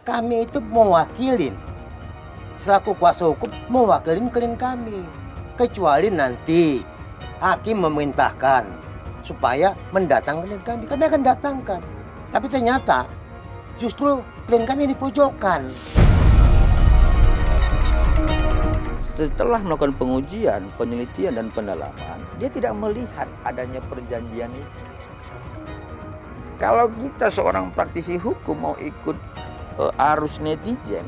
Kami itu mewakilin, selaku kuasa hukum mewakilin klien kami. Kecuali nanti hakim memerintahkan supaya mendatangkan klien kami akan datangkan. Tapi ternyata justru klien kami dipojokkan. Setelah melakukan pengujian, penelitian, dan pendalaman, dia tidak melihat adanya perjanjian itu. Kalau kita seorang praktisi hukum mau ikut arus netizen,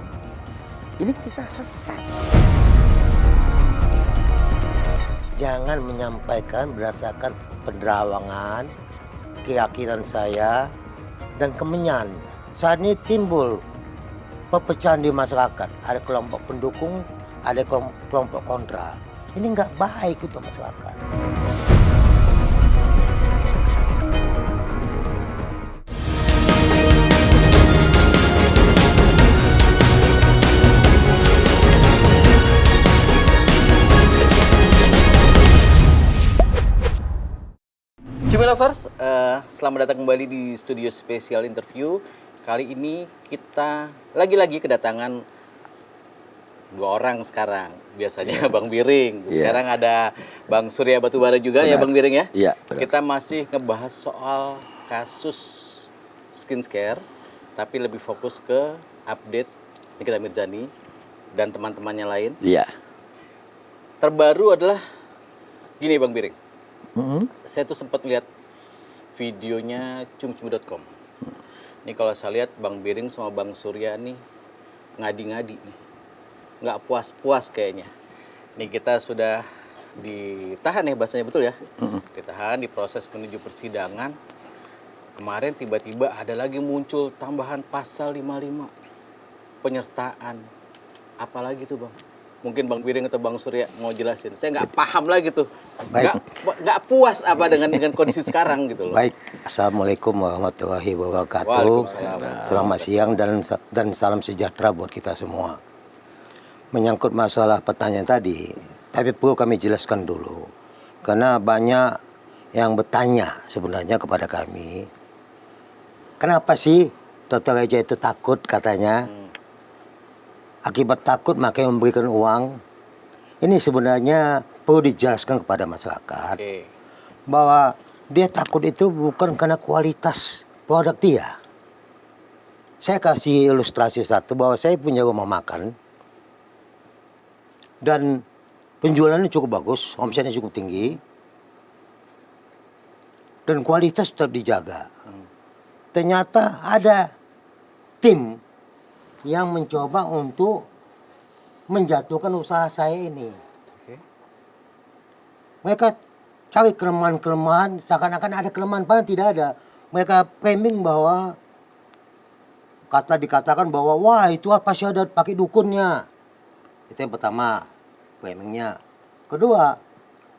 ini kita sesat. Jangan menyampaikan berdasarkan penerawangan, keyakinan saya, dan kemenyan. Saat ini timbul perpecahan di masyarakat. Ada kelompok pendukung, ada kelompok kontra. Ini nggak baik untuk masyarakat. Cumi Lovers, selamat datang kembali di studio spesial interview. Kali ini kita lagi-lagi kedatangan dua orang sekarang. Biasanya Bang Biring, sekarang ada Bang Surya Batubara juga. Benar. Ya Bang Biring ya? Iya. Kita masih ngebahas soal kasus skincare, tapi lebih fokus ke update Nikita Mirzani dan teman-temannya lain. Iya. Terbaru adalah gini Bang Biring. Saya tuh sempat lihat videonya cumcumi.com. Ini kalau saya lihat Bang Biring sama Bang Surya nih ngadi-ngadi nih. Nggak puas-puas kayaknya. Nih kita sudah ditahan ya bahasanya, betul ya? Ditahan, diproses menuju persidangan. Kemarin tiba-tiba ada lagi muncul tambahan pasal 55. Penyertaan. Apalagi tuh Bang? Mungkin Bang Biring atau Bang Surya mau jelasin. Saya nggak paham lagi tuh. Nggak puas apa dengan kondisi sekarang gitu loh. Baik, Assalamualaikum warahmatullahi wabarakatuh. Waalaikumsalam. Selamat siang dan salam sejahtera buat kita semua. Menyangkut masalah pertanyaan tadi, tapi perlu kami jelaskan dulu. Karena banyak yang bertanya sebenarnya kepada kami, kenapa sih Dr. Reja itu takut katanya? Akibat takut makanya memberikan uang. Ini sebenarnya perlu dijelaskan kepada masyarakat. Bahwa dia takut itu bukan karena kualitas produk dia. Saya kasih ilustrasi satu, bahwa saya punya rumah makan. Dan penjualannya cukup bagus, omsetnya cukup tinggi. Dan kualitas tetap dijaga. Ternyata ada tim yang mencoba untuk menjatuhkan usaha saya ini. Mereka cari kelemahan-kelemahan, seakan-akan ada kelemahan, padahal tidak ada. Mereka framing bahwa, dikatakan bahwa, wah itu apa sih ada pakai dukunnya. Itu yang pertama, framingnya. Kedua,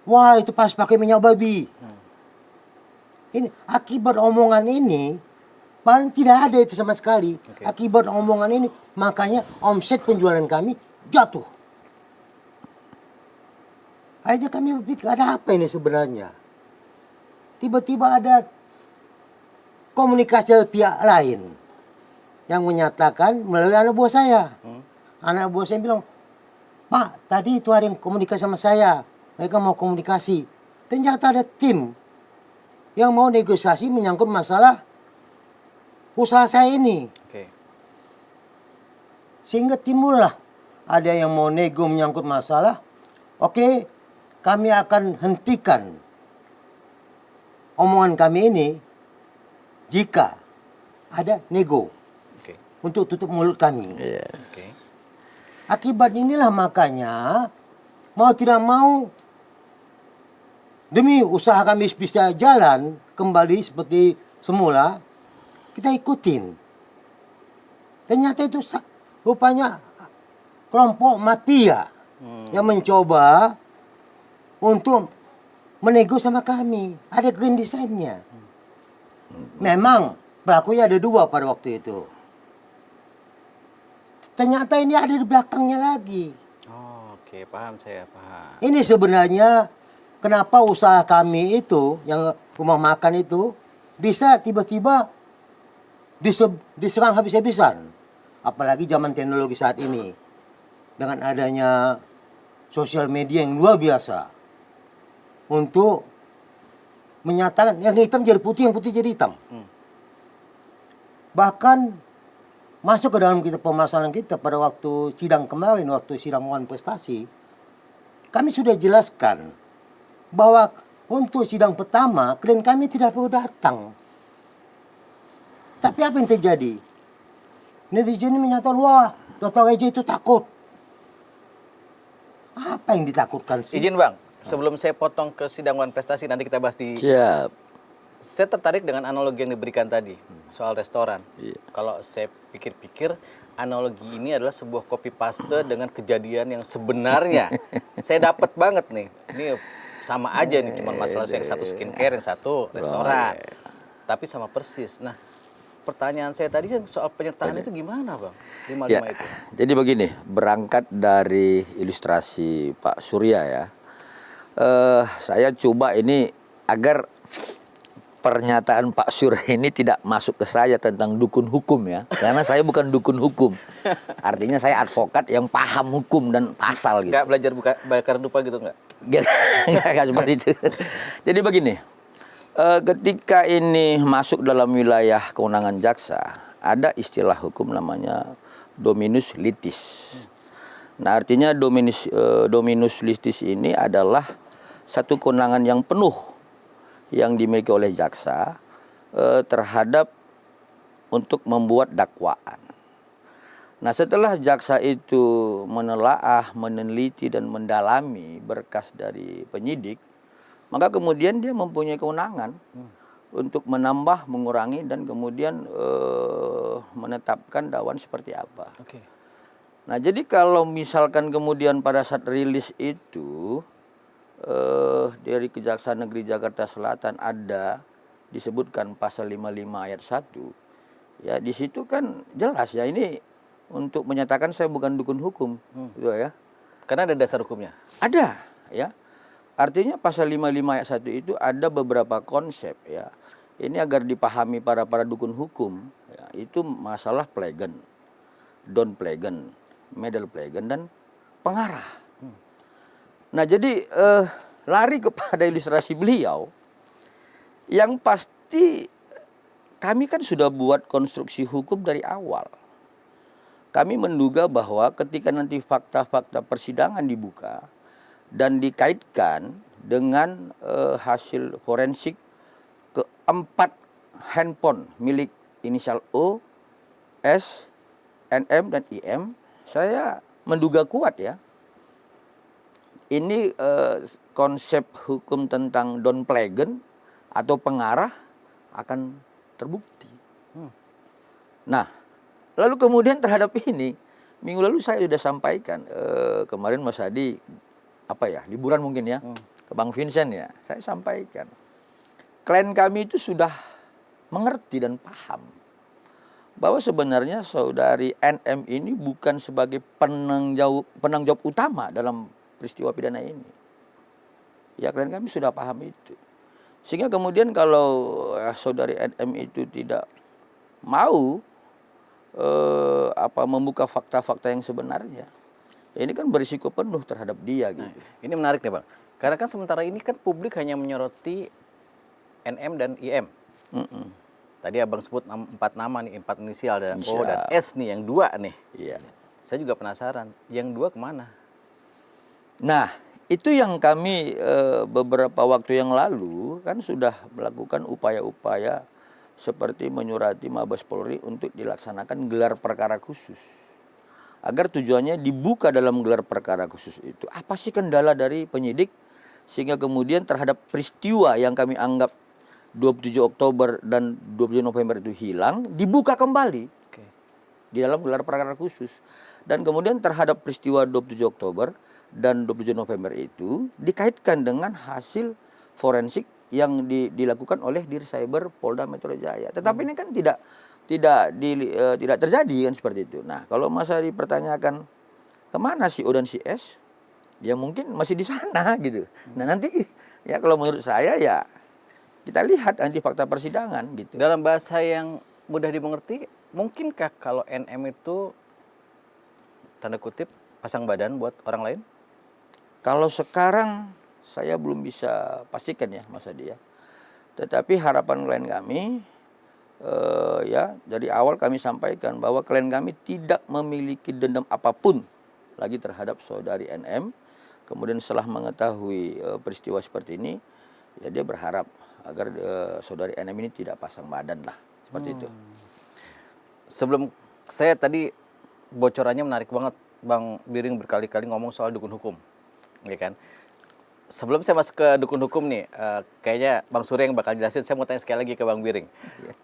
wah itu pas pakai minyak babi. Ini akibat omongan ini, paling tidak ada itu sama sekali. Akibat omongan ini, makanya omset penjualan kami jatuh. Akhirnya kami berpikir, ada apa ini sebenarnya? Tiba-tiba ada komunikasi dari pihak lain yang menyatakan melalui anak buah saya. Anak buah saya bilang, Pak, tadi itu ada yang komunikasi sama saya. Mereka mau komunikasi. Ternyata ada tim yang mau negosiasi menyangkut masalah usaha saya ini. Sehingga timbullah ada yang mau nego menyangkut masalah. Kami akan hentikan omongan kami ini jika ada nego untuk tutup mulut kami. Akibat inilah makanya mau tidak mau, demi usaha kami bisa jalan kembali seperti semula, kita ikutin. Ternyata itu rupanya kelompok mafia yang mencoba untuk menego sama kami. Ada green design-nya. Memang pelakunya ada dua pada waktu itu. Ternyata ini ada di belakangnya lagi. Paham saya, paham. Ini sebenarnya kenapa usaha kami itu, yang rumah makan itu, bisa tiba-tiba diserang habis-habisan. apalagi zaman teknologi saat ini dengan adanya sosial media yang luar biasa untuk menyatakan yang hitam jadi putih, yang putih jadi hitam. Bahkan masuk ke dalam kita permasalahan kita pada waktu sidang kemarin, waktu sidang Wan Prestasi, kami sudah jelaskan bahwa untuk sidang pertama klien kami tidak perlu datang. Tapi apa yang terjadi? Netizen ini menyatakan, wah, Dr. Reja itu takut. Apa yang ditakutkan sih? Izin Bang, sebelum saya potong ke sidang Wan Prestasi, nanti kita bahas di... Siap. Saya tertarik dengan analogi yang diberikan tadi soal restoran. Iya. Kalau saya pikir-pikir, analogi ini adalah sebuah copy paste dengan kejadian yang sebenarnya. Saya dapat banget nih. Ini sama aja nih, cuma masalah yang satu skincare, yang satu restoran. Tapi sama persis. Nah, pertanyaan saya tadi yang soal penyertaan itu gimana, Bang? 55 Ya, itu. jadi begini, berangkat dari ilustrasi Pak Surya ya, saya coba ini agar pernyataan Pak Surya ini tidak masuk ke saya tentang dukun hukum ya, karena saya bukan dukun hukum. Artinya saya advokat yang paham hukum dan pasal gitu. Nggak belajar bakar dupa gitu nggak? Nggak seperti itu. Jadi begini, ketika ini masuk dalam wilayah kewenangan jaksa, ada istilah hukum namanya dominus litis. Nah, artinya dominus litis ini adalah satu kewenangan yang penuh yang dimiliki oleh jaksa terhadap untuk membuat dakwaan. Nah, setelah jaksa itu menelaah, meneliti dan mendalami berkas dari penyidik, maka kemudian dia mempunyai kewenangan untuk menambah, mengurangi dan kemudian menetapkan dakwaan seperti apa. Oke. Nah, jadi kalau misalkan kemudian pada saat rilis itu dari Kejaksaan Negeri Jakarta Selatan ada disebutkan pasal 55 ayat 1. Ya, di situ kan jelas ya ini untuk menyatakan saya bukan dukun hukum, gitu ya. Karena ada dasar hukumnya. Ada, ya. Artinya pasal 55 ayat 1 itu ada beberapa konsep ya. Ini agar dipahami para dukun hukum, ya, itu masalah plegen, don plegen, medel plegen dan pengarah. Nah, jadi lari kepada ilustrasi beliau, yang pasti kami kan sudah buat konstruksi hukum dari awal. Kami menduga bahwa ketika nanti fakta-fakta persidangan dibuka dan dikaitkan dengan hasil forensik keempat handphone milik inisial O, S, NM, dan IM, saya menduga kuat ya. Ini konsep hukum tentang don plegen atau pengarah akan terbukti. Nah, lalu kemudian terhadap ini, minggu lalu saya sudah sampaikan, kemarin Mas Hadi, liburan mungkin ya, ke Bang Vincent ya, saya sampaikan. Klien kami itu sudah mengerti dan paham bahwa sebenarnya saudari NM ini bukan sebagai penanggung jawab utama dalam peristiwa pidana ini. Ya, klien kami sudah paham itu. Sehingga kemudian kalau saudari NM itu tidak mau membuka fakta-fakta yang sebenarnya, ini kan berisiko penuh terhadap dia gitu. Nah, ini menarik nih Bang. Karena kan sementara ini kan publik hanya menyoroti NM dan IM. Tadi Abang sebut 4 nama nih, 4 inisial, dan O dan S nih, yang 2 nih. Iya. Saya juga penasaran, yang 2 kemana? Nah, itu yang kami beberapa waktu yang lalu kan sudah melakukan upaya-upaya seperti menyurati Mabes Polri untuk dilaksanakan gelar perkara khusus. Agar tujuannya dibuka dalam gelar perkara khusus itu. Apa sih kendala dari penyidik sehingga kemudian terhadap peristiwa yang kami anggap 27 Oktober dan 27 November itu hilang, dibuka kembali di dalam gelar perkara khusus. Dan kemudian terhadap peristiwa 27 Oktober dan 27 November itu dikaitkan dengan hasil forensik yang dilakukan oleh Dircyber Polda Metro Jaya. Tetapi ini kan tidak terjadi kan seperti itu. Nah, kalau masa dipertanyakan kemana si O dan si S, ya mungkin masih di sana gitu. Nah, nanti ya kalau menurut saya ya kita lihat nanti fakta persidangan gitu. Dalam bahasa yang mudah dimengerti, mungkinkah kalau NM itu tanda kutip pasang badan buat orang lain? Kalau sekarang saya belum bisa pastikan ya Mas Adi ya. Tetapi harapan klien kami ya dari awal kami sampaikan bahwa klien kami tidak memiliki dendam apapun lagi terhadap saudari NM. Kemudian setelah mengetahui peristiwa seperti ini, ya dia berharap agar saudari NM ini tidak pasang badan lah seperti itu. Sebelum saya tadi bocorannya menarik banget, Bang Biring berkali-kali ngomong soal dukun hukum, ya kan? Sebelum saya masuk ke dukun hukum nih, kayaknya Bang Surya yang bakal jelasin. Saya mau tanya sekali lagi ke Bang Biring.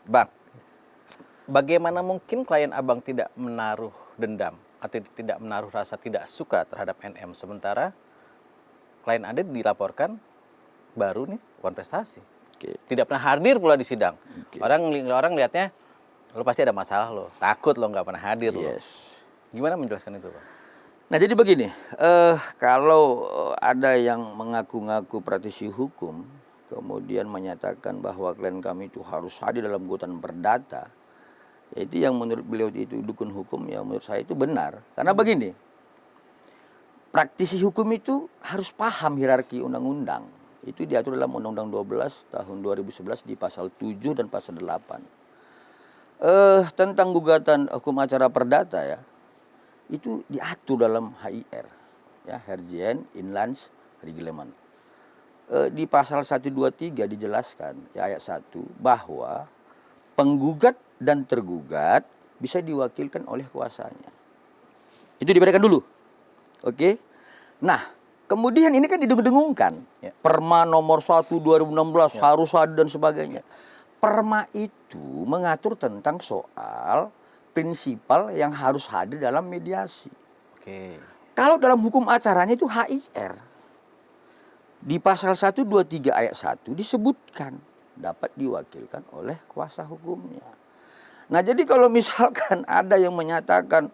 Bang, bagaimana mungkin klien Abang tidak menaruh dendam atau tidak menaruh rasa tidak suka terhadap NM, sementara klien Anda dilaporkan baru nih kontestasi, tidak pernah hadir pula di sidang. Orang lihatnya, lo pasti ada masalah lo, takut lo nggak pernah hadir lo. Gimana menjelaskan itu, Bang? Nah jadi begini, kalau ada yang mengaku-ngaku praktisi hukum, kemudian menyatakan bahwa klien kami itu harus hadir dalam gugatan perdata, ya itu yang menurut beliau itu dukun hukum, ya menurut saya itu benar. Karena begini, praktisi hukum itu harus paham hierarki undang-undang. Itu diatur dalam Undang-Undang 12 tahun 2011 di pasal 7 dan pasal 8. Tentang gugatan hukum acara perdata ya, itu diatur dalam HIR, ya, Hergien Inlands Reglement. Di pasal 123 dijelaskan, ya, ayat 1, bahwa penggugat dan tergugat bisa diwakilkan oleh kuasanya. Itu dibedakan dulu. Oke. Nah, kemudian ini kan didengung-dengungkan. Ya. Perma nomor 1 2016 harus ada dan sebagainya. Perma itu mengatur tentang soal prinsipal yang harus hadir dalam mediasi. Oke. Kalau dalam hukum acaranya itu HIR. Di pasal 123 ayat 1 disebutkan dapat diwakilkan oleh kuasa hukumnya. Nah, jadi kalau misalkan ada yang menyatakan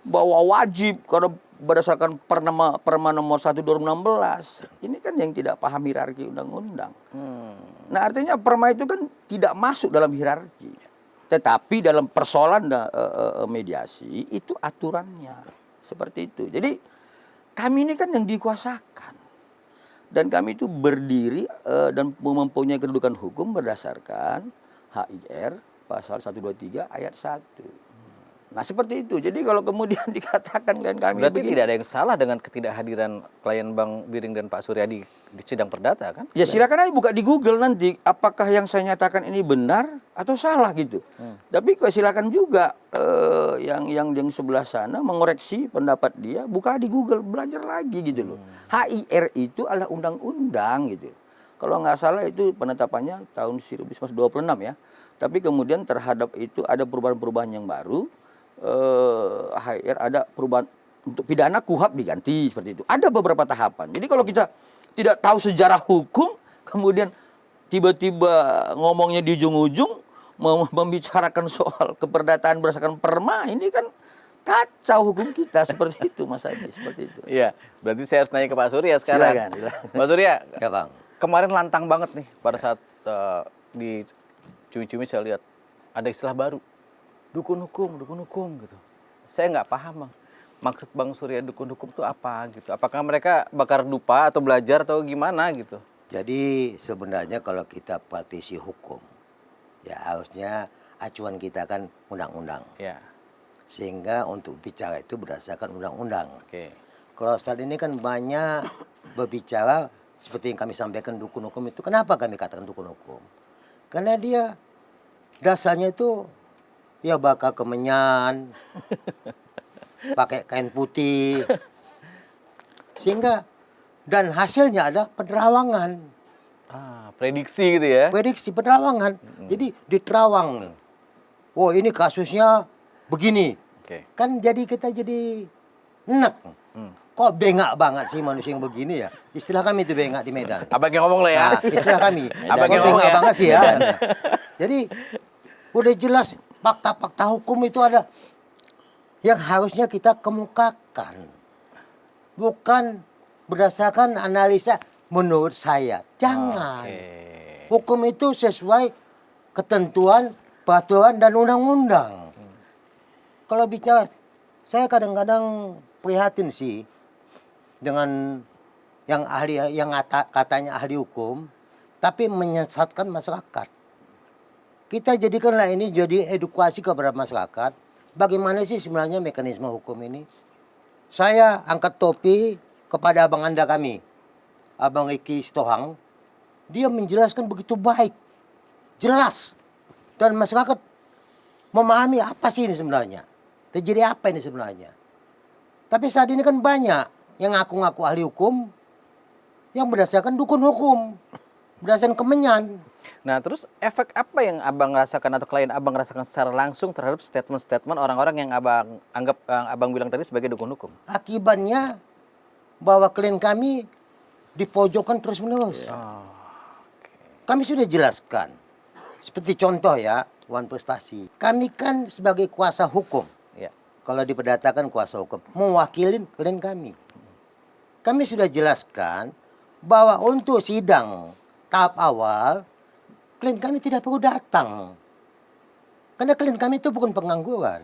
bahwa wajib karena berdasarkan Perma nomor 1 2016, ini kan yang tidak paham hierarki undang-undang. Nah, artinya Perma itu kan tidak masuk dalam hierarki. Tetapi dalam persoalan mediasi itu aturannya seperti itu. Jadi kami ini kan yang dikuasakan. Dan kami itu berdiri dan mempunyai kedudukan hukum berdasarkan HIR pasal 123 ayat 1. Nah seperti itu. Jadi kalau kemudian dikatakan klien kami Berarti begini, tidak ada yang salah dengan ketidakhadiran klien Bang Biring dan Pak Surya di sidang perdata kan? ya silakan aja buka di Google nanti apakah yang saya nyatakan ini benar atau salah gitu. Tapi silakan juga yang sebelah sana mengoreksi pendapat dia, buka di Google, belajar lagi gitu loh. HIR itu adalah undang-undang gitu. Kalau nggak salah itu penetapannya tahun 1926 ya. Tapi kemudian terhadap itu ada perubahan-perubahan yang baru. HIR ada perubahan untuk pidana KUHAP diganti seperti itu. Ada beberapa tahapan. Jadi kalau kita tidak tahu sejarah hukum, kemudian tiba-tiba ngomongnya di ujung-ujung membicarakan soal keperdataan berdasarkan Perma, ini kan kacau hukum kita seperti itu, Mas Adi, seperti itu. Iya, berarti saya harus nanya ke Pak Surya sekarang. Silakan. Pak Surya, Ya Bang. kemarin lantang banget nih pada saat di Cumi-Cumi saya lihat ada istilah baru, dukun hukum gitu. Saya nggak paham, Bang. Maksud Bang Surya dukun hukum itu apa gitu? Apakah mereka bakar dupa atau belajar atau gimana gitu? Jadi sebenarnya kalau kita praktisi hukum, ya harusnya acuan kita kan undang-undang. Ya, Sehingga untuk bicara itu berdasarkan undang-undang. oke. Kalau saat ini kan banyak berbicara seperti yang kami sampaikan dukun hukum itu. Kenapa kami katakan dukun hukum? Karena dia dasarnya itu ya bakal kemenyan, pakai kain putih, sehingga dan hasilnya ada penerawangan, Prediksi gitu ya? prediksi penerawangan. Jadi diterawang, oh ini kasusnya begini, Oke. kan jadi kita jadi enak. Kok bengak banget sih manusia yang begini ya? Istilah kami itu bengak di Medan. Abang yang ngomong lah ya. Nah, istilah kami. Abang Kok yang ngomong bengak ya. banget sih ya. Jadi udah jelas fakta-fakta hukum itu ada yang harusnya kita kemukakan. Bukan berdasarkan analisa menurut saya. Jangan. Oke. Hukum itu sesuai ketentuan, peraturan dan undang-undang. Kalau bicara, saya kadang-kadang prihatin sih dengan yang katanya ahli hukum, tapi menyesatkan masyarakat. Kita jadikanlah ini jadi edukasi kepada masyarakat. Bagaimana sih sebenarnya mekanisme hukum ini? Saya angkat topi kepada abang anda kami, Abang Iki Stohang. Dia menjelaskan begitu baik, jelas. Dan masyarakat memahami apa sih ini sebenarnya. Terjadi apa ini sebenarnya. Tapi saat ini kan banyak yang ngaku-ngaku ahli hukum yang berdasarkan dukun hukum, berdasarkan kemenyan. Nah, terus efek apa yang abang rasakan atau klien abang rasakan secara langsung terhadap statement-statement orang-orang yang abang anggap, abang bilang tadi sebagai dukun hukum? Akibatnya bahwa klien kami dipojokkan terus-menerus. Kami sudah jelaskan. Seperti contoh ya, Wan Prestasi. Kami kan sebagai kuasa hukum. Ya. Kalau diperdatakan kuasa hukum, mewakili klien kami. Kami sudah jelaskan bahwa untuk sidang tahap awal, klien kami tidak perlu datang. Karena klien kami itu bukan pengangguran.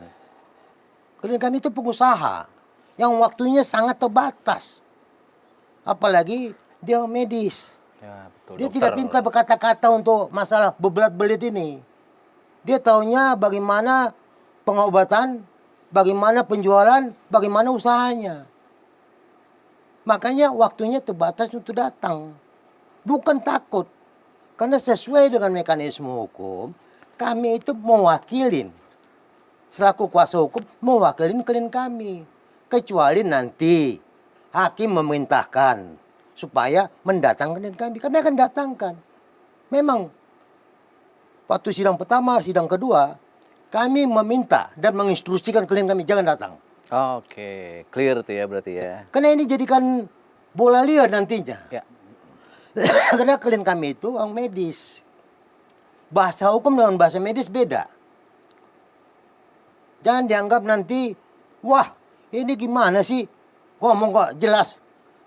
Klien kami itu pengusaha yang waktunya sangat terbatas. Apalagi dia medis. Ya, betul. Dia dokter. tidak pintar berkata-kata untuk masalah bebelat-belit ini. Dia taunya bagaimana pengobatan, bagaimana penjualan, bagaimana usahanya. Makanya waktunya terbatas untuk datang. Bukan takut. Karena sesuai dengan mekanisme hukum, kami itu mewakilin. Selaku kuasa hukum, mewakilin klien kami. Kecuali nanti hakim memerintahkan supaya mendatangkan klien kami. Kami akan datangkan. Memang, waktu sidang pertama, sidang kedua, kami meminta dan menginstruksikan klien kami jangan datang. Oke, clear tuh ya berarti ya. Karena ini jadikan bola liar nantinya. Ya. Karena klien kami itu orang medis. Bahasa hukum dengan bahasa medis beda. Jangan dianggap nanti, wah ini gimana sih? Ngomong kok jelas.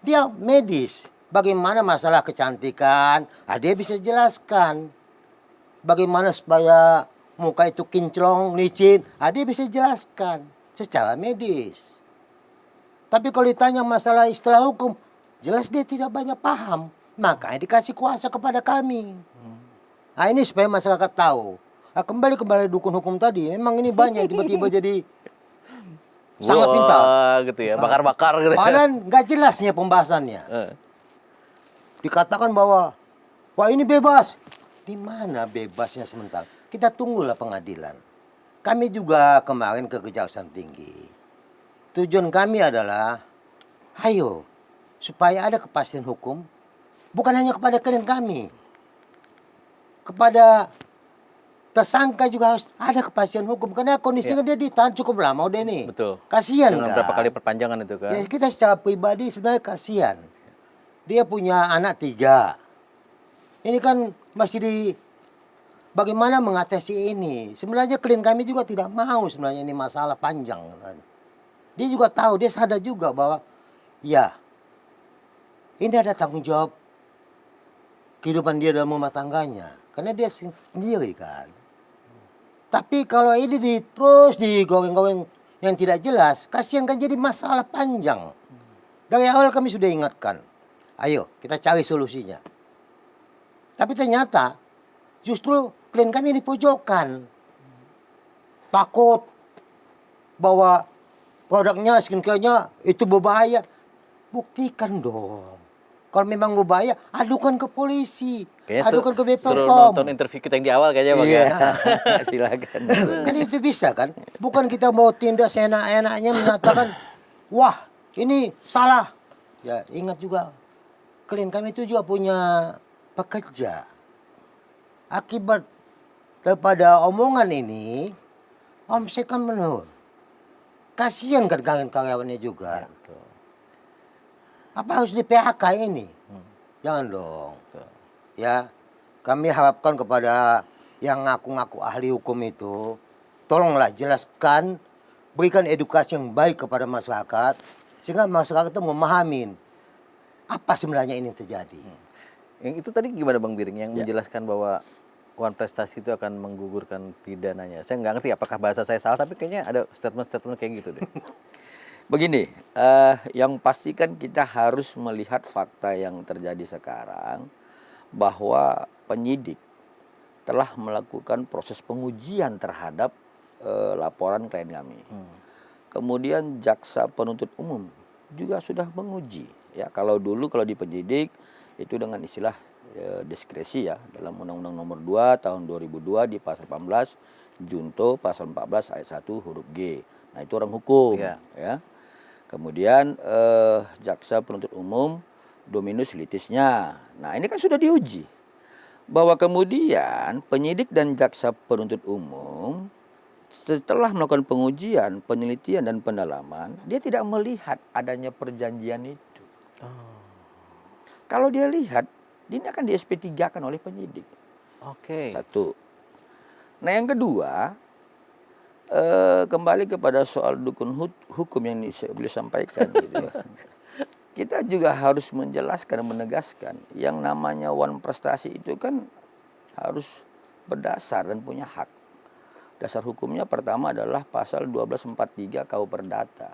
Dia medis. Bagaimana masalah kecantikan, dia bisa jelaskan. Bagaimana supaya muka itu kinclong, licin, dia bisa jelaskan secara medis. Tapi kalau ditanya masalah istilah hukum, jelas dia tidak banyak paham. Makanya dikasih kuasa kepada kami. Nah ini supaya masyarakat tahu. Nah, kembali dukun hukum tadi, memang ini banyak yang tiba-tiba jadi sangat pintar. Gitu ya, bakar-bakar gitu. Padahal nggak jelasnya pembahasannya. Dikatakan bahwa, wah ini bebas. Di mana bebasnya sementara? Kita tunggulah pengadilan. Kami juga kemarin ke Kejaksaan Tinggi. Tujuan kami adalah, ayo, supaya ada kepastian hukum, bukan hanya kepada klien kami. Kepada tersangka juga harus ada kepastian hukum. Karena kondisinya dia ditahan cukup lama udah nih. Betul. Kasihan Dengan kan? berapa kali perpanjangan itu kan? Ya, kita secara pribadi sebenarnya kasihan. Dia punya anak 3. Ini kan masih di bagaimana mengatasi ini. Sebenarnya klien kami juga tidak mau sebenarnya ini masalah panjang. Dia juga tahu, dia sadar juga bahwa ya ini ada tanggung jawab kehidupan dia dalam rumah tangganya. Karena dia sendiri kan. Tapi kalau ini terus digoreng-goreng yang tidak jelas, kasihan kan jadi masalah panjang. Dari awal kami sudah ingatkan, ayo kita cari solusinya. Tapi ternyata justru klien kami ini pojokan. Takut bahwa produknya, skincare-nya itu berbahaya. Buktikan dong. Kalau memang berbahaya, adukan ke polisi. Adukan ke BPOM. Suruh nonton interview kita yang di awal kayaknya Bang. Iya, silakan. Kan itu bisa kan? Bukan kita mau tindak seenak-enaknya mengatakan, wah ini salah. Ya ingat juga, klien kami itu juga punya pekerja. Akibat daripada omongan ini, omset kan menurun. Kasihan kan karyawannya juga. Betul. Apa harus di PHK ini? Jangan dong. Ya, kami harapkan kepada yang ngaku-ngaku ahli hukum itu, tolonglah jelaskan, berikan edukasi yang baik kepada masyarakat, sehingga masyarakat itu memahami apa sebenarnya ini terjadi. Yang itu tadi gimana Bang Biring yang menjelaskan bahwa Wan Prestasi itu akan menggugurkan pidananya. Saya nggak ngerti apakah bahasa saya salah, tapi kayaknya ada statement-statement kayak gitu deh. Begini, yang pasti kan kita harus melihat fakta yang terjadi sekarang bahwa penyidik telah melakukan proses pengujian terhadap laporan klien kami. Kemudian jaksa penuntut umum juga sudah menguji. Ya, kalau di penyidik itu dengan istilah diskresi ya dalam Undang-Undang Nomor 2 Tahun 2002 di pasal 18 junto pasal 14 ayat 1 huruf G. Nah, itu orang hukum Iya. ya. Kemudian jaksa penuntut umum dominus litisnya. Nah, ini kan sudah diuji bahwa kemudian penyidik dan jaksa penuntut umum setelah melakukan pengujian, penelitian dan pendalaman, dia tidak melihat adanya perjanjian itu. Kalau dia lihat, ini akan di SP3-kan oleh penyidik. Oke. Satu. Nah, yang kedua, kembali kepada soal dukun hukum yang beliau sampaikan gitu ya. Kita juga harus menjelaskan dan menegaskan yang namanya Wan Prestasi itu kan harus berdasar dan punya hak. Dasar hukumnya pertama adalah pasal 1243 KUH Perdata.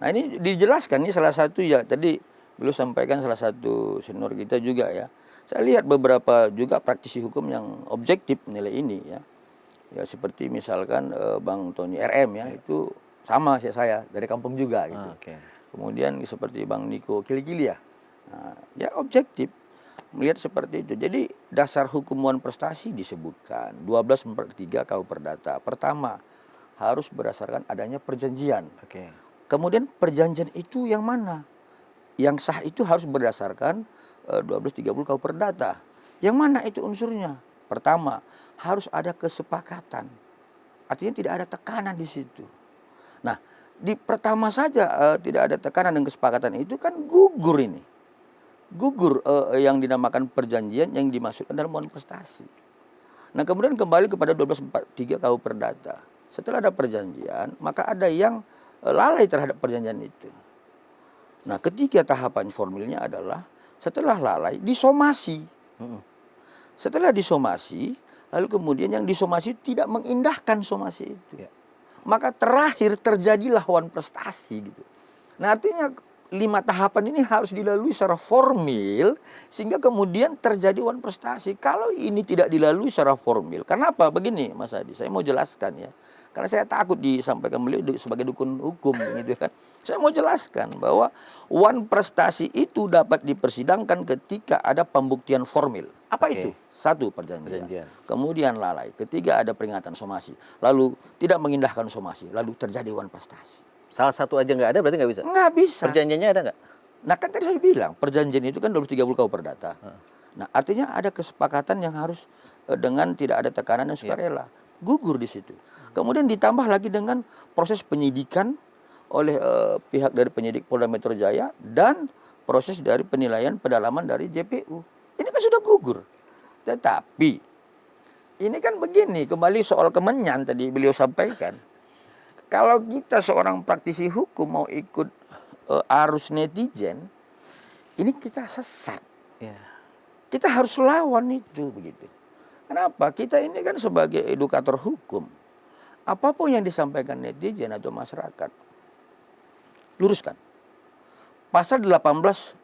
Nah, ini dijelaskan, ini salah satu ya, tadi beliau sampaikan salah satu senior kita juga ya. Saya lihat beberapa juga praktisi hukum yang objektif menilai ini ya. Ya seperti misalkan Bang Tony RM ya, itu sama saya dari kampung juga gitu. Oke. Kemudian seperti Bang Niko Kili-Kili ya. Nah, ya objektif melihat seperti itu. Jadi dasar hukum Wan Prestasi disebutkan 1243 KUH Perdata. Pertama, harus berdasarkan adanya perjanjian. Oke. Kemudian perjanjian itu yang mana? Yang sah itu harus berdasarkan 1230 KUH Perdata. Yang mana itu unsurnya? Pertama, harus ada kesepakatan. Artinya tidak ada tekanan di situ. Nah, di pertama saja tidak ada tekanan dan kesepakatan itu kan gugur ini. Gugur yang dinamakan perjanjian yang dimasukkan dalam Wan Prestasi. Nah, kemudian kembali kepada 1243 KUH Perdata. Setelah ada perjanjian, maka ada yang lalai terhadap perjanjian itu. Nah, ketiga tahapan formilnya adalah setelah lalai disomasi. Setelah disomasi, lalu kemudian yang disomasi tidak mengindahkan somasi itu. Ya. Maka terakhir terjadilah Wan Prestasi gitu. Nah, artinya 5 tahapan ini harus dilalui secara formil sehingga kemudian terjadi Wan Prestasi. Kalau ini tidak dilalui secara formil, kenapa? Begini Mas Adi, saya mau jelaskan ya. Karena saya takut disampaikan beliau sebagai dukun hukum gitu kan. Saya mau jelaskan bahwa Wan Prestasi itu dapat dipersidangkan ketika ada pembuktian formil. Apa Oke. itu? Satu, perjanjian. Kemudian lalai. Ketiga, ada peringatan somasi. Lalu tidak mengindahkan somasi. Lalu terjadi Wan Prestasi. Salah satu aja nggak ada berarti nggak bisa? Nggak bisa. Perjanjiannya ada nggak? Nah, kan tadi saya bilang, perjanjian itu kan 1230 KUH Perdata. Nah, artinya ada kesepakatan yang harus dengan tidak ada tekanan dan sukarela. Gugur di situ. Kemudian ditambah lagi dengan proses penyidikan oleh pihak dari penyidik Polda Metro Jaya dan proses dari penilaian pendalaman dari JPU. Ini kan sudah gugur. Tetapi ini kan begini, kembali soal kemenyan tadi beliau sampaikan. Kalau kita seorang praktisi hukum mau ikut arus netizen, ini kita sesat. Ya. Kita harus lawan itu begitu. Kenapa? Kita ini kan sebagai edukator hukum. Apapun yang disampaikan netizen atau masyarakat, luruskan. Pasal 18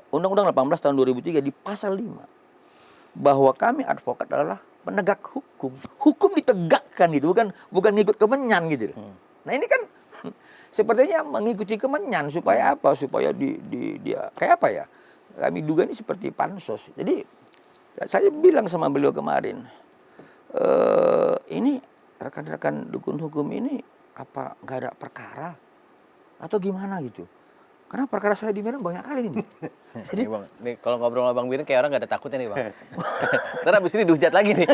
Undang-Undang 18 tahun 2003 di pasal 5 bahwa kami advokat adalah penegak hukum. Hukum ditegakkan gitu, bukan ngikut kemenyan gitu. Nah, ini kan sepertinya mengikuti kemenyan supaya apa? Supaya dia kayak apa ya? Kami duga ini seperti pansos. Jadi saya bilang sama beliau kemarin, ini rekan-rekan dukun hukum ini apa nggak ada perkara atau gimana gitu? Karena perkara saya di Medan banyak kali ini. Jadi Bang, nih kalau ngobrol sama Bang Biring kayak orang nggak ada takutnya nih Bang. Ntar abis ini dihujat lagi nih.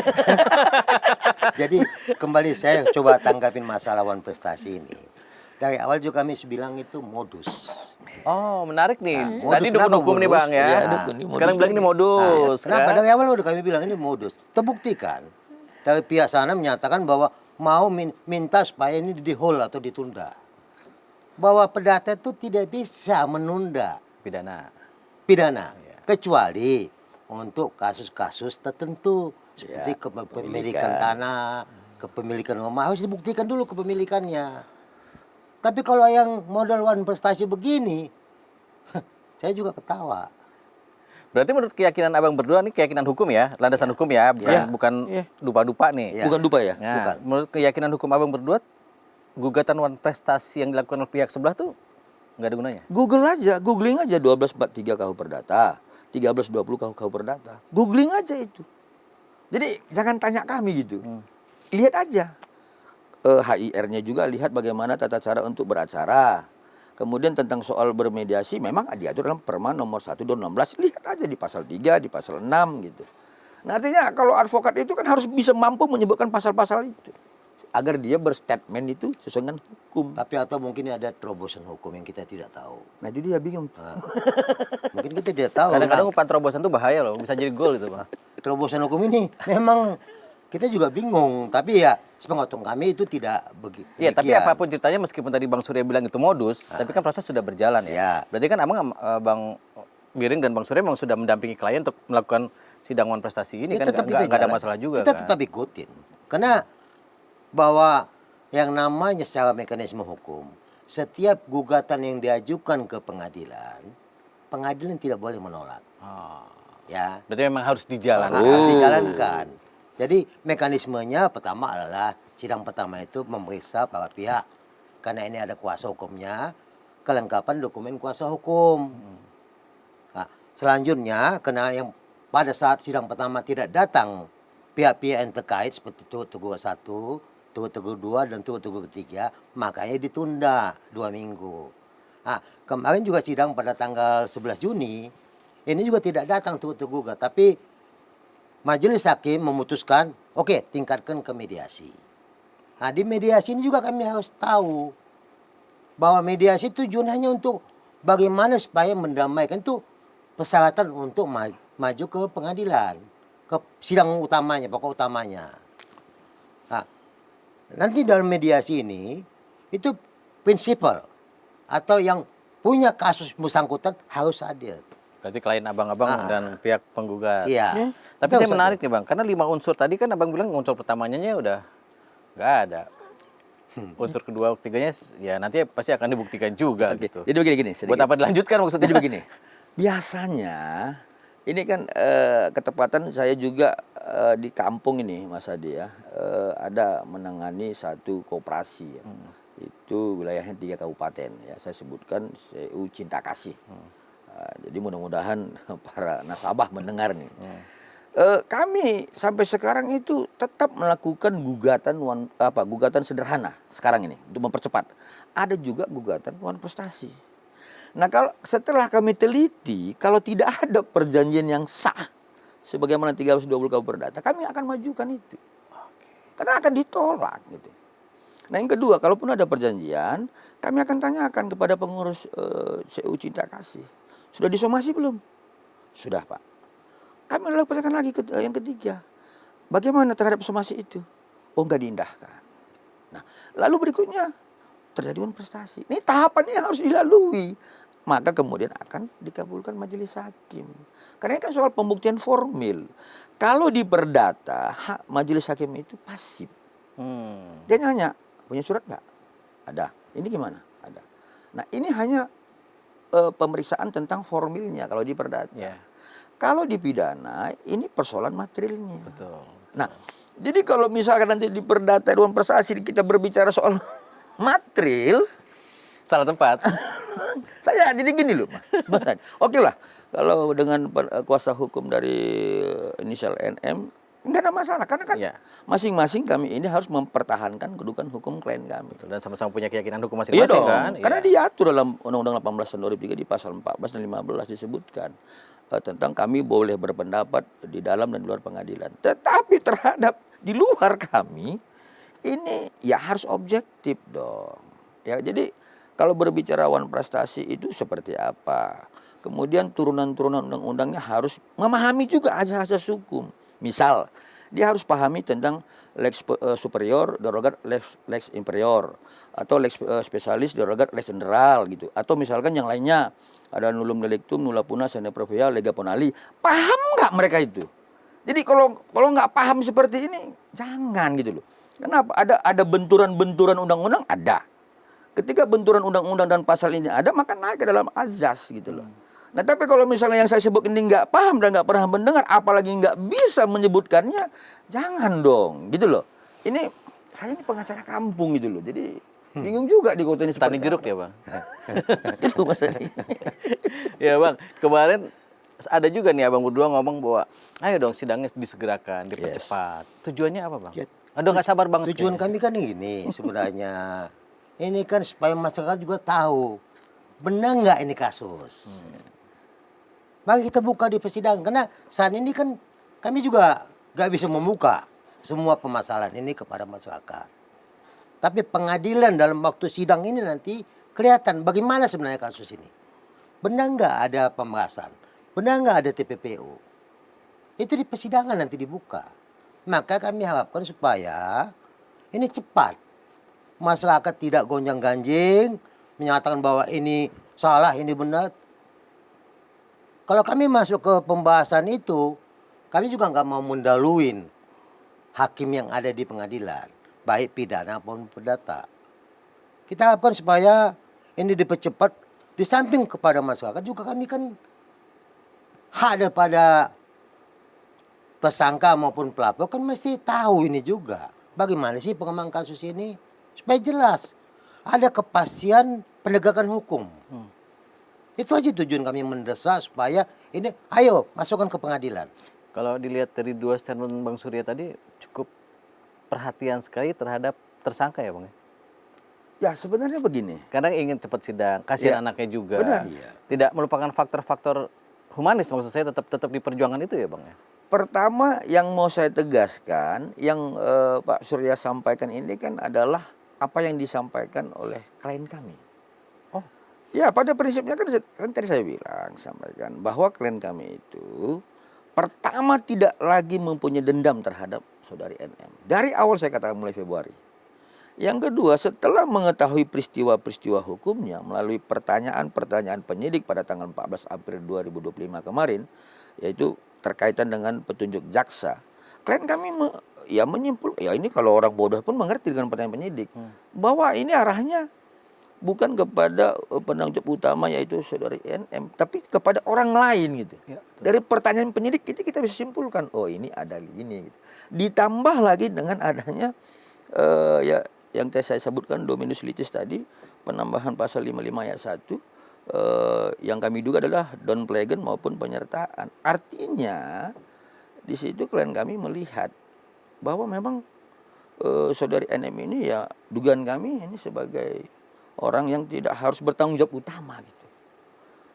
Jadi kembali saya coba tanggapin masalah Wan Prestasi ini. Dari awal juga kami bilang itu modus. Oh menarik nih. Modus, Tadi dukun kenapa hukum nih modus? Bang ya. Iya, dukun ini Sekarang modus bilang ini lagi. modus. Kenapa kan? dari awal udah kami bilang ini modus. Terbuktikan. Dari pihak sana menyatakan bahwa mau minta supaya ini di hold atau ditunda. Bahwa perdata itu tidak bisa menunda Pidana. pidana Iya. kecuali untuk kasus-kasus tertentu. seperti Ya, kepemilikan tanah, kepemilikan rumah harus dibuktikan dulu kepemilikannya. Tapi kalau yang modal one prestasi begini, saya juga ketawa. Berarti menurut keyakinan abang berdua nih keyakinan hukum ya, landasan hukum ya, bukan Iya. dupa-dupa nih. Ya. Bukan dupa ya? Nah, Bukan. menurut keyakinan hukum abang berdua, gugatan wan prestasi yang dilakukan oleh pihak sebelah tuh nggak ada gunanya. Googling aja 1243 KUH Perdata, 1320 KUH Perdata. Googling aja itu. Jadi jangan tanya kami gitu. Lihat aja. HIR-nya juga lihat bagaimana tata cara untuk beracara. Kemudian tentang soal bermediasi memang diatur dalam Perma nomor 1 tahun 16. Lihat aja di pasal 3, di pasal 6 gitu. Nah, artinya kalau advokat itu kan harus bisa mampu menyebutkan pasal-pasal itu. Agar dia berstatement itu sesuai dengan hukum. Tapi atau mungkin ada terobosan hukum yang kita tidak tahu. Nah, itu dia bingung. Mungkin kita tidak tahu. Kadang-kadang Nah, umpan terobosan tuh bahaya loh, bisa jadi gol itu bang. terobosan hukum ini memang kita juga bingung. Tapi ya sepengetahuan kami itu tidak begitu. Iya, tapi apapun ceritanya meskipun tadi Bang Surya bilang itu modus, tapi kan proses sudah berjalan ya. Ya. Berarti kan abang, Bang Biring dan Bang Surya memang sudah mendampingi klien untuk melakukan sidang wan prestasi ini Ya, kan tetap nggak kita ada jalan. masalah juga Kita kan. tetap ikutin. Karena bahwa yang namanya secara mekanisme hukum, setiap gugatan yang diajukan ke pengadilan, pengadilan tidak boleh menolak. Oh. Ya, Berarti memang harus dijalankan. harus dijalankan. Jadi mekanismenya pertama adalah sidang pertama itu memeriksa para pihak. Karena ini ada kuasa hukumnya, kelengkapan dokumen kuasa hukum. Nah, selanjutnya, karena yang pada saat sidang pertama tidak datang pihak-pihak yang terkait seperti Turut Teguh 1, Turut Teguh 2, dan Turut Teguh 3, makanya ditunda 2 minggu. Nah, kemarin juga sidang pada tanggal 11 Juni, ini juga tidak datang Turut Teguh, tapi majelis hakim memutuskan, oke, tingkatkan ke mediasi. Nah, di mediasi ini juga kami harus tahu bahwa mediasi tujuannya hanya untuk bagaimana supaya mendamaikan itu persyaratan untuk maju ke pengadilan, ke sidang utamanya, pokok utamanya. Nah, nanti dalam mediasi ini itu prinsipal atau yang punya kasus bersangkutan harus hadir. Berarti klien abang-abang dan pihak penggugat. Iya. Tapi Itu saya harus menarik nih bang, karena 5 unsur tadi kan abang bilang unsur pertamanya udah nggak ada. Unsur kedua, ketiganya ya nanti pasti akan dibuktikan juga Oke. gitu. Jadi begini Buat apa dilanjutkan maksudnya? Jadi begini. Biasanya ini kan ketepatan saya juga di kampung ini Mas Adi ya, ada menangani satu koperasi ya. Itu wilayahnya 3 kabupaten ya, saya sebutkan CU Cinta Kasih. Jadi mudah-mudahan para nasabah mendengar nih. Kami sampai sekarang itu tetap melakukan gugatan sederhana sekarang ini untuk mempercepat. Ada juga gugatan wan prestasi. Nah, kalau setelah kami teliti, kalau tidak ada perjanjian yang sah sebagaimana 320 KUH Perdata, kami akan majukan itu. Karena akan ditolak gitu. Nah, yang kedua, kalaupun ada perjanjian, kami akan tanyakan kepada pengurus CU Cinta Kasih. Sudah disomasi belum? Sudah, Pak. Kami lakukan lagi yang ketiga. Bagaimana terhadap somasi itu? Oh, enggak diindahkan. Nah, lalu berikutnya terjadi wan prestasi. Ini tahapan ini harus dilalui. Maka kemudian akan dikabulkan majelis hakim. Karena ini kan soal pembuktian formil. Kalau di perdata, majelis hakim itu pasif. Dia nanya, punya surat nggak? Ada. Ini gimana? Ada. Nah, ini hanya pemeriksaan tentang formilnya kalau di perdata. Yeah. Kalau di pidana, ini persoalan materialnya. Betul. Nah, jadi kalau misalkan nanti di perdata dan prestasi kita berbicara soal material, Salah tempat. saya jadi gini loh, Mas. Oke lah, kalau dengan kuasa hukum dari inisial NM, nggak ada masalah. Karena kan Iya. masing-masing kami ini harus mempertahankan kedudukan hukum klien kami. Dan sama-sama punya keyakinan hukum Iya masing-masing dong, kan. karena Iya. diatur dalam Undang-Undang 18 tahun 2003 di pasal 14 dan 15 disebutkan tentang kami boleh berpendapat di dalam dan di luar pengadilan. Tetapi terhadap di luar kami, ini ya harus objektif dong. Ya, jadi kalau berbicara wan prestasi itu seperti apa? Kemudian turunan-turunan undang-undangnya harus memahami juga asas-asas hukum. Misal, dia harus pahami tentang lex superior derogat lex inferior, atau lex spesialis derogat lex general gitu. Atau misalkan yang lainnya ada nullum delictum, nulla puna, sine profea, lega ponali. Paham nggak mereka itu? Jadi kalau nggak paham seperti ini, jangan gitu loh. Kenapa? Ada benturan-benturan undang-undang ada. Ketika benturan undang-undang dan pasal ini ada, maka naik ke dalam azas gitu loh. Nah tapi kalau misalnya yang saya sebut ini nggak paham dan nggak pernah mendengar, apalagi nggak bisa menyebutkannya, jangan dong gitu loh. Ini saya ini pengacara kampung gitu loh. Jadi bingung juga di kota ini Petani seperti jeruk apa. ya, Bang? Itu maksudnya. Ya, Bang. Kemarin ada juga nih abang berdua ngomong bahwa ayo dong sidangnya disegerakan, dipercepat. Tujuannya apa, Bang? Ya, Aduh nggak sabar banget. Tujuan kayaknya. kami kan ini sebenarnya. Ini kan supaya masyarakat juga tahu benar nggak ini kasus. Maka kita buka di persidangan karena saat ini kan kami juga nggak bisa membuka semua permasalahan ini kepada masyarakat. Tapi pengadilan dalam waktu sidang ini nanti kelihatan bagaimana sebenarnya kasus ini. Benar nggak ada pembahasan, benar nggak ada TPPU. Itu di persidangan nanti dibuka. Maka kami harapkan supaya ini cepat. Masyarakat tidak gonjang-ganjing menyatakan bahwa ini salah, ini benar. Kalau kami masuk ke pembahasan itu, kami juga nggak mau mendaluin hakim yang ada di pengadilan, baik pidana maupun perdata. Kita harapkan supaya ini dipercepat. Di samping kepada masyarakat juga kami kan hak daripada tersangka maupun pelapor kan mesti tahu ini juga. Bagaimana sih pengembangan kasus ini? Supaya jelas. Ada kepastian penegakan hukum. Itu aja tujuan kami mendesak supaya ini ayo masukkan ke pengadilan. Kalau dilihat dari dua statement Bang Surya tadi cukup perhatian sekali terhadap tersangka ya, Bang. Ya sebenarnya begini. Kadang ingin cepat sidang, kasihan Iya. anaknya juga. Benar. Iya. Tidak melupakan faktor-faktor humanis maksud saya tetap di perjuangan itu ya, Bang ya. Pertama yang mau saya tegaskan, yang Pak Surya sampaikan ini kan adalah apa yang disampaikan oleh klien kami. Oh. Ya pada prinsipnya kan tadi saya bilang, sampaikan bahwa klien kami itu pertama tidak lagi mempunyai dendam terhadap saudari NM. Dari awal saya katakan mulai Februari. Yang kedua, setelah mengetahui peristiwa-peristiwa hukumnya melalui pertanyaan-pertanyaan penyidik pada tanggal 14 April 2025 kemarin, yaitu terkaitan dengan petunjuk jaksa, klien kami menyimpul, ya ini kalau orang bodoh pun mengerti dengan pertanyaan penyidik, bahwa ini arahnya bukan kepada penanggung jawab utama yaitu saudari NM, tapi kepada orang lain gitu. Ya, Dari pertanyaan penyidik itu kita bisa simpulkan, oh ini ada ini. Gitu. Ditambah lagi dengan adanya ya yang saya sebutkan Dominus Litis tadi, penambahan pasal 55 ayat 1 yang kami duga adalah Don Plegen maupun penyertaan. Artinya di situ klien kami melihat bahwa memang saudari NM ini ya dugaan kami ini sebagai orang yang tidak harus bertanggung jawab utama gitu.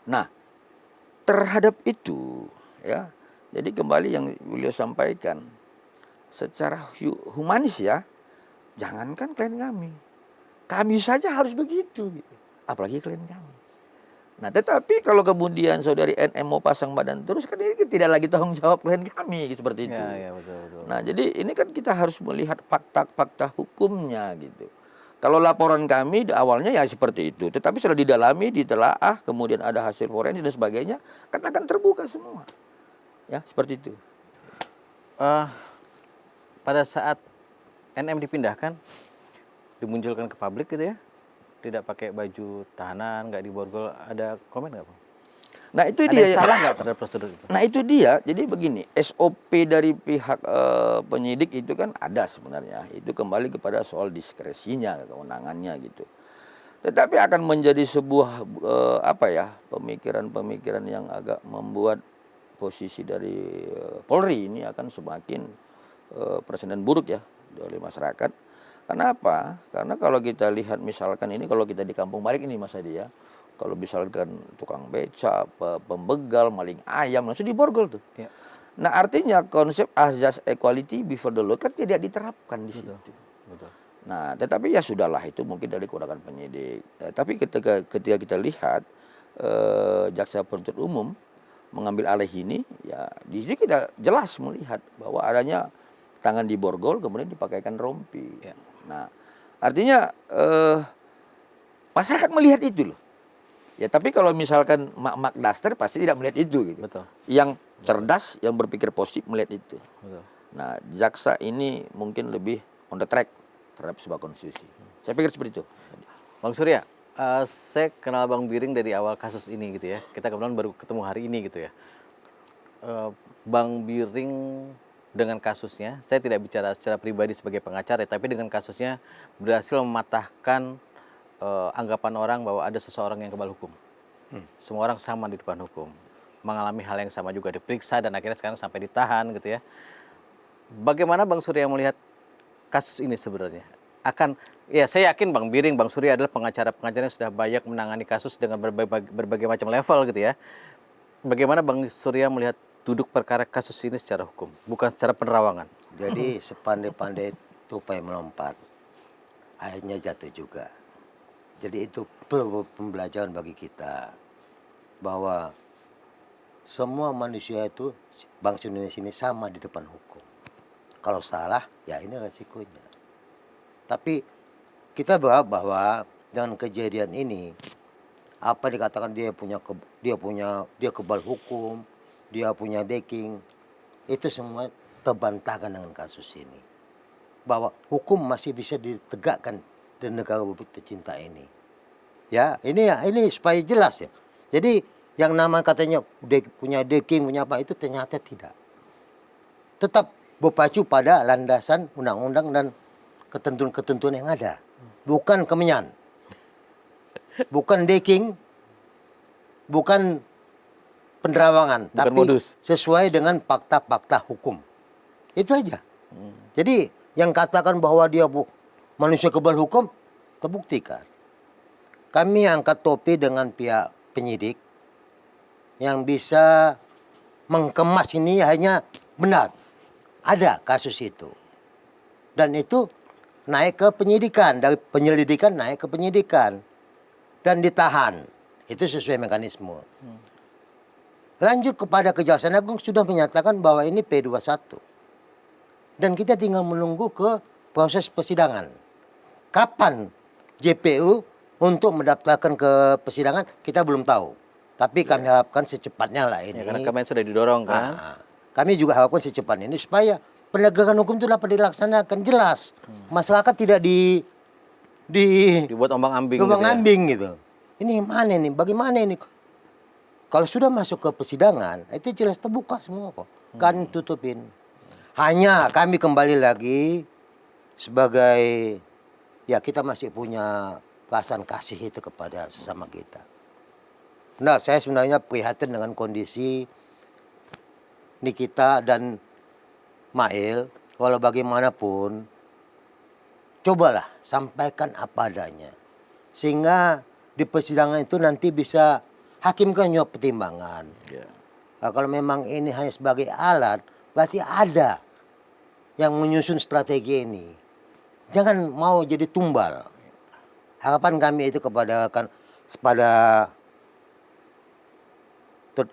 Nah, terhadap itu ya, jadi kembali yang beliau sampaikan secara humanis ya, jangankan klien kami saja harus begitu, gitu. Apalagi klien kami. Nah, tetapi kalau kemudian saudari NM mau pasang badan terus kan ini tidak lagi tanggung jawab klien kami, gitu, seperti itu. Ya, betul. Nah, jadi ini kan kita harus melihat fakta-fakta hukumnya gitu. Kalau laporan kami awalnya ya seperti itu, tetapi setelah didalami, ditelaah, kemudian ada hasil forensik dan sebagainya, kan akan terbuka semua. Ya, seperti itu. Pada saat NM dipindahkan, dimunculkan ke publik gitu ya, tidak pakai baju tahanan, nggak diborgol, ada komen nggak, Bang? Nah, itu Ada dia. yang salah nggak terhadap prosedur itu? Nah, itu dia. Jadi begini, SOP dari pihak penyidik itu kan ada sebenarnya. Itu kembali kepada soal diskresinya, kewenangannya gitu. Tetapi akan menjadi sebuah pemikiran-pemikiran yang agak membuat posisi dari Polri ini akan semakin presiden buruk ya oleh masyarakat. Kenapa? Karena kalau kita lihat misalkan ini kalau kita di Kampung Balik ini Mas Hadi ya, kalau misalkan tukang beca, pembegal, maling ayam langsung diborgol tuh. Ya. Nah, artinya konsep azas equality before the law kan tidak diterapkan di situ. Betul. Nah, tetapi ya sudahlah itu mungkin dari kewenangan penyidik. Tapi ketika kita lihat jaksa penuntut umum mengambil alih ini, ya di sini kita jelas melihat bahwa adanya tangan diborgol kemudian dipakaikan rompi. Ya. Nah, artinya masyarakat melihat itu loh. Ya tapi kalau misalkan mak-mak daster pasti tidak melihat itu gitu. Betul. Yang cerdas, yang berpikir positif melihat itu. Betul. Nah, jaksa ini mungkin lebih on the track terhadap sebuah konstitusi. Saya pikir seperti itu. Bang Surya, saya kenal Bang Biring dari awal kasus ini gitu ya. Kita kebetulan baru ketemu hari ini gitu ya. Bang Biring dengan kasusnya, saya tidak bicara secara pribadi sebagai pengacara, tapi dengan kasusnya berhasil mematahkan anggapan orang bahwa ada seseorang yang kebal hukum. Semua orang sama di depan hukum, mengalami hal yang sama juga, diperiksa dan akhirnya sekarang sampai ditahan gitu ya. Bagaimana Bang Surya melihat kasus ini sebenarnya? Ya saya yakin Bang Biring, Bang Surya adalah pengacara-pengacara yang sudah banyak menangani kasus dengan berbagai macam level gitu ya. Bagaimana Bang Surya melihat duduk perkara kasus ini secara hukum, bukan secara penerawangan? Jadi sepandai-pandai tupai melompat, akhirnya jatuh juga. Jadi itu pembelajaran bagi kita bahwa semua manusia itu bangsa Indonesia ini sama di depan hukum. Kalau salah, ya ini resikonya. Tapi kita berharap bahwa dengan kejadian ini, apa dikatakan dia kebal hukum, dia punya decking, itu semua terbantahkan dengan kasus ini. Bahwa hukum masih bisa ditegakkan di negara republik tercinta ini. Ya, ini supaya jelas ya. Jadi yang nama katanya punya decking, punya apa itu ternyata tidak. Tetap berpacu pada landasan undang-undang dan ketentuan-ketentuan yang ada. Bukan kemenyan. Bukan decking, bukan penerawangan, Bukan tapi modus. sesuai dengan fakta-fakta hukum. Itu aja. Jadi yang katakan bahwa dia manusia kebal hukum, terbuktikan. Kami angkat topi dengan pihak penyidik yang bisa mengemas ini hanya benar. Ada kasus itu. Dan itu naik ke penyidikan, dari penyelidikan naik ke penyidikan. Dan ditahan. Itu sesuai mekanisme. Lanjut kepada Kejaksaan Agung sudah menyatakan bahwa ini P21. Dan kita tinggal menunggu ke proses persidangan. Kapan JPU untuk mendaftarkan ke persidangan kita belum tahu. Tapi kami harapkan secepatnya lah ini. Ya, karena kemarin sudah didorong kan. Kami juga harapkan secepatnya ini supaya penegakan hukum itu dapat dilaksanakan jelas. Masyarakat tidak Dibuat ombang-ambing gitu ya. gitu. Ini mana nih? Bagaimana ini? Kalau sudah masuk ke persidangan, itu jelas terbuka semua kok. Kan tutupin. Hanya kami kembali lagi sebagai ya kita masih punya perasaan kasih itu kepada sesama kita. Nah, saya sebenarnya prihatin dengan kondisi Nikita dan Mail. Walau bagaimanapun, cobalah sampaikan apa adanya. Sehingga di persidangan itu nanti bisa hakim kan nyuap pertimbangan. Ya. Nah, kalau memang ini hanya sebagai alat, berarti ada yang menyusun strategi ini. Jangan mau jadi tumbal. Harapan kami itu kepada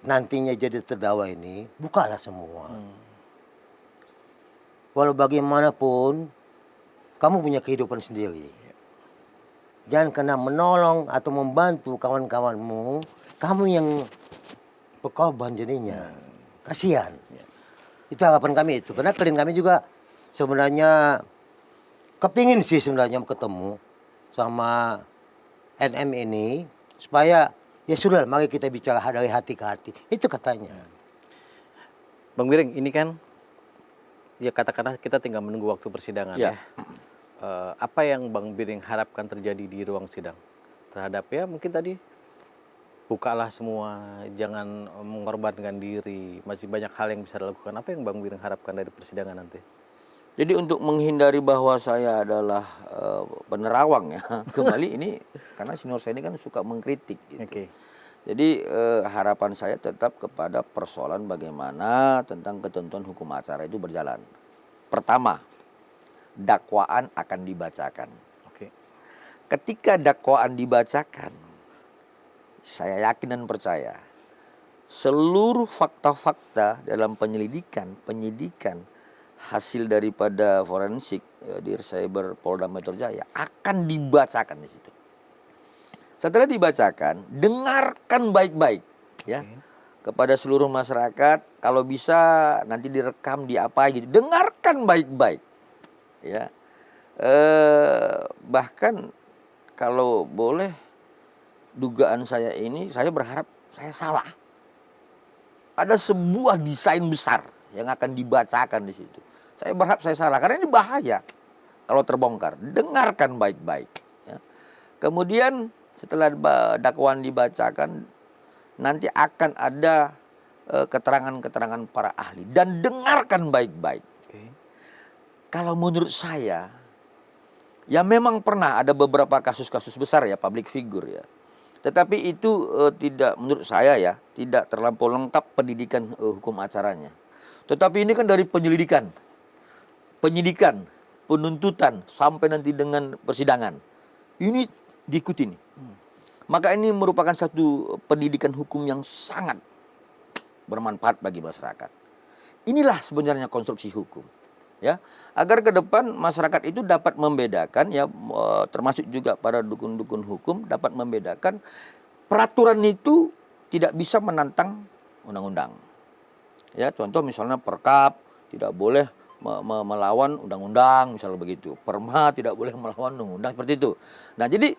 nantinya jadi terdakwa ini, bukalah semua. Walau bagaimanapun, kamu punya kehidupan sendiri. Jangan kena menolong atau membantu kawan-kawanmu, kamu yang berkorban jadinya. Kasihan. Itu harapan kami itu. Karena klien kami juga sebenarnya kepingin sih sebenarnya ketemu sama NM ini supaya ya sudah mari kita bicara dari hati ke hati. Itu katanya. Bang Biring, ini kan ya katakanlah kita tinggal menunggu waktu persidangan ya. Apa yang Bang Biring harapkan terjadi di ruang sidang terhadap ya mungkin tadi bukalah semua, jangan mengorbankan diri, masih banyak hal yang bisa dilakukan. Apa yang Bang Biring harapkan dari persidangan nanti? Jadi untuk menghindari bahwa saya adalah penerawang ya, kembali ini karena senior saya ini kan suka mengkritik gitu. Oke. Jadi harapan saya tetap kepada persoalan bagaimana tentang ketentuan hukum acara itu berjalan. Pertama, dakwaan akan dibacakan. Oke. Ketika dakwaan dibacakan, saya yakin dan percaya seluruh fakta-fakta dalam penyidikan hasil daripada forensik di Cyber Polda Metro Jaya akan dibacakan di situ. Setelah dibacakan, dengarkan baik-baik ya. Kepada seluruh masyarakat, kalau bisa nanti direkam di apa gitu. Dengarkan baik-baik. Ya. Bahkan kalau boleh dugaan saya ini, saya berharap saya salah. Ada sebuah desain besar yang akan dibacakan di situ. Saya berharap saya salah karena ini bahaya kalau terbongkar. Dengarkan baik-baik. Ya. Kemudian setelah dakwaan dibacakan, nanti akan ada keterangan-keterangan para ahli dan dengarkan baik-baik. Kalau menurut saya, ya memang pernah ada beberapa kasus-kasus besar ya, public figure ya. Tetapi itu tidak, menurut saya ya, tidak terlampau lengkap pendidikan hukum acaranya. Tetapi ini kan dari penyelidikan, penyidikan, penuntutan, sampai nanti dengan persidangan. Ini diikuti nih. Maka ini merupakan satu pendidikan hukum yang sangat bermanfaat bagi masyarakat. Inilah sebenarnya konstruksi hukum. Ya, agar ke depan masyarakat itu dapat membedakan ya, termasuk juga para dukun-dukun hukum dapat membedakan peraturan itu tidak bisa menantang undang-undang. Ya, contoh misalnya Perkap tidak boleh melawan undang-undang, misalnya begitu. Perma tidak boleh melawan undang-undang, seperti itu. Nah, jadi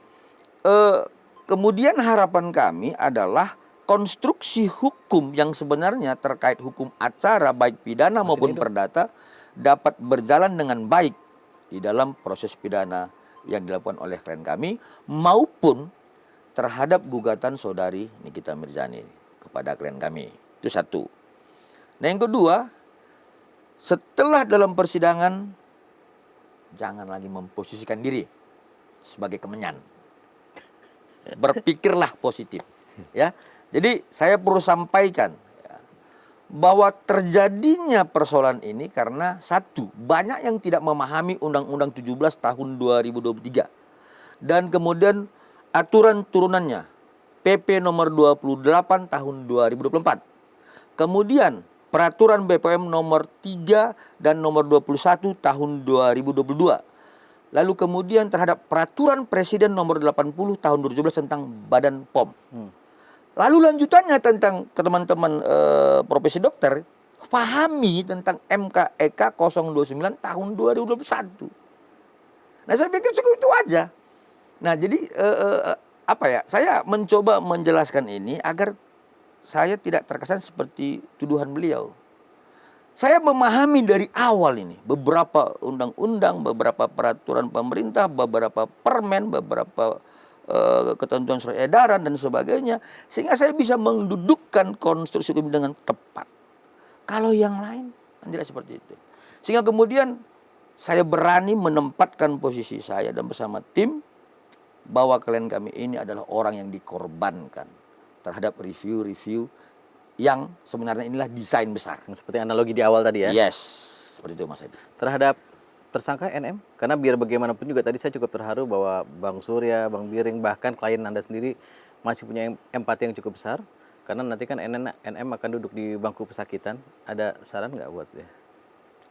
kemudian harapan kami adalah konstruksi hukum yang sebenarnya terkait hukum acara baik pidana maupun perdata dapat berjalan dengan baik di dalam proses pidana yang dilakukan oleh klien kami maupun terhadap gugatan saudari Nikita Mirzani kepada klien kami. Itu satu. Nah, yang kedua, setelah dalam persidangan jangan lagi memposisikan diri sebagai kemenyan. Berpikirlah positif, ya. Jadi saya perlu sampaikan ya, bahwa terjadinya persoalan ini karena satu, banyak yang tidak memahami Undang-Undang 17 tahun 2023 dan kemudian aturan turunannya PP nomor 28 tahun 2024. Kemudian peraturan BPOM nomor 3 dan nomor 21 tahun 2022. Lalu kemudian terhadap peraturan Presiden nomor 80 tahun 2017 tentang Badan POM. Lalu lanjutannya tentang teman-teman profesi dokter, pahami tentang MKEK 029 tahun 2021. Nah, saya pikir cukup itu aja. Nah, jadi apa ya? Saya mencoba menjelaskan ini agar saya tidak terkesan seperti tuduhan beliau. Saya memahami dari awal ini beberapa undang-undang, beberapa peraturan pemerintah, beberapa permen, beberapa ketentuan surat edaran dan sebagainya, sehingga saya bisa mendudukkan konstruksi hukum dengan tepat. Kalau yang lain kan tidak seperti itu. Sehingga kemudian saya berani menempatkan posisi saya dan bersama tim bahwa klien kami ini adalah orang yang dikorbankan terhadap review-review yang sebenarnya inilah desain besar. Seperti analogi di awal tadi ya. Yes, seperti itu Mas Edi. Terhadap tersangka NM, karena biar bagaimanapun juga tadi saya cukup terharu bahwa Bang Surya, Bang Biring, bahkan klien Anda sendiri masih punya empati yang cukup besar. Karena nanti kan NM akan duduk di bangku pesakitan. Ada saran nggak buat dia?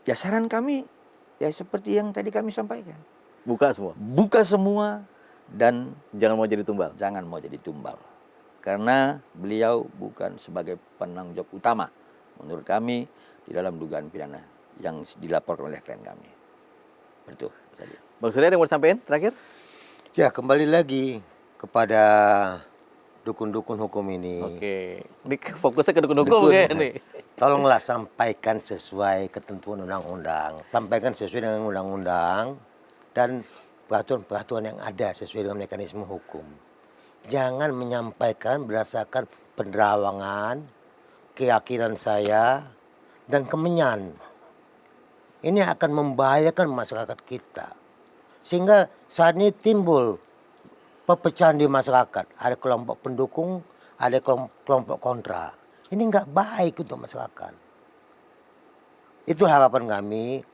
Ya saran kami, ya seperti yang tadi kami sampaikan. Buka semua? Buka semua dan jangan mau jadi tumbal? Jangan mau jadi tumbal. Karena beliau bukan sebagai penanggung jawab utama menurut kami di dalam dugaan pidana yang dilaporkan oleh klien kami. Betul. Bang Surya ada yang mau sampaikan terakhir? Ya, kembali lagi kepada dukun-dukun hukum ini. Oke, ini fokusnya ke dukun-dukun ya nih. Tolonglah sampaikan sesuai ketentuan undang-undang. Sampaikan sesuai dengan undang-undang dan peraturan-peraturan yang ada sesuai dengan mekanisme hukum. Jangan menyampaikan berdasarkan penerawangan, keyakinan saya, dan kemenyan. Ini akan membahayakan masyarakat kita. Sehingga saat ini timbul perpecahan di masyarakat. Ada kelompok pendukung, ada kelompok kontra. Ini nggak baik untuk masyarakat. Itu harapan kami,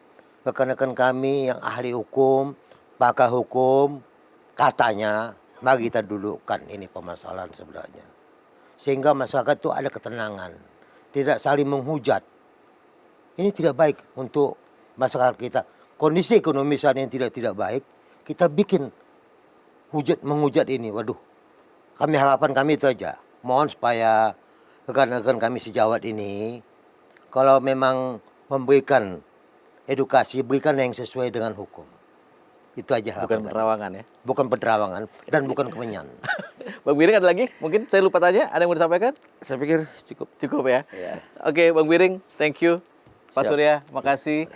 rekan-rekan kami yang ahli hukum, pakar hukum, katanya, mari kita dudukkan ini permasalahan sebenarnya. Sehingga masyarakat itu ada ketenangan. Tidak saling menghujat. Ini tidak baik untuk masyarakat kita. Kondisi ekonomi saat ini tidak baik. Kita bikin menghujat ini. Waduh, harapan kami itu aja. Mohon supaya rekan-rekan kami sejawat ini, kalau memang memberikan edukasi, berikan yang sesuai dengan hukum. Itu aja harapan Bukan kami. perawangan ya. Bukan penerawangan dan bukan kemenyan. Bang Biring ada lagi? Mungkin saya lupa tanya, ada yang mau disampaikan? Saya pikir cukup. Cukup ya? Ya. Oke, Bang Biring, thank you. Pak Siap. Surya, makasih.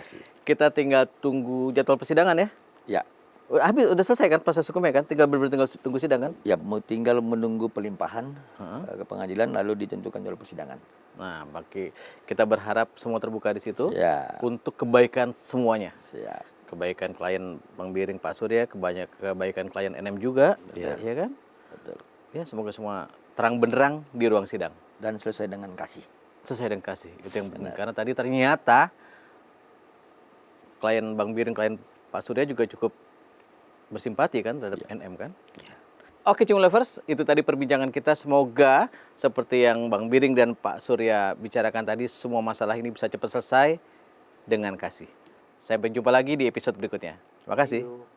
Kita tinggal tunggu jadwal persidangan ya. Ya. Habis, udah selesai kan proses hukumnya kan? Tinggal tinggal tunggu sidang kan? Ya, mau tinggal menunggu pelimpahan ke pengadilan lalu ditentukan jadwal persidangan. Nah, bagi kita berharap semua terbuka di situ Siap. untuk kebaikan semuanya. Siap. Kebaikan klien Bang Biring, Pak Surya, kebaikan klien NM juga, ya kan? Betul. Ya, semoga semua terang benderang di ruang sidang. Dan selesai dengan kasih. Selesai dengan kasih, itu yang penting. Karena tadi ternyata klien Bang Biring, klien Pak Surya juga cukup bersimpati kan terhadap NM kan? Oke, Cung Lovers, itu tadi perbincangan kita. Semoga seperti yang Bang Biring dan Pak Surya bicarakan tadi, semua masalah ini bisa cepat selesai dengan kasih. Sampai jumpa lagi di episode berikutnya. Terima kasih.